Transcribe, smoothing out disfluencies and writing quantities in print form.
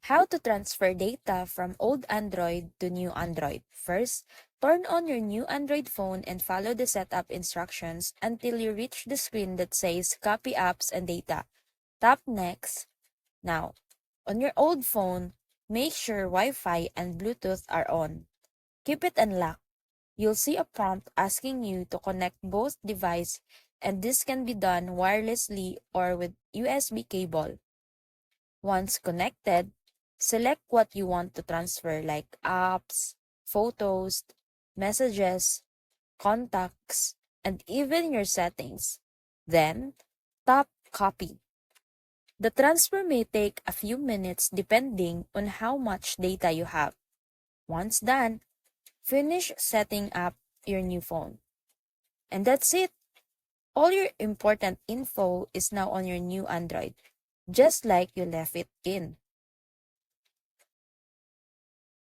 How to transfer data from old Android to new Android. First, turn on your new Android phone and follow the setup instructions until you reach the screen that says Copy Apps and Data. Tap Next. Now, on your old phone, make sure Wi-Fi and Bluetooth are on. Keep it unlocked. You'll see a prompt asking you to connect both devices, and this can be done wirelessly or with USB cable. Once connected, select what you want to transfer like apps, photos, messages, contacts, and even your settings. Then, tap Copy. The transfer may take a few minutes depending on how much data you have. Once done, finish setting up your new phone. And that's it. All your important info is now on your new Android, just like you left it in.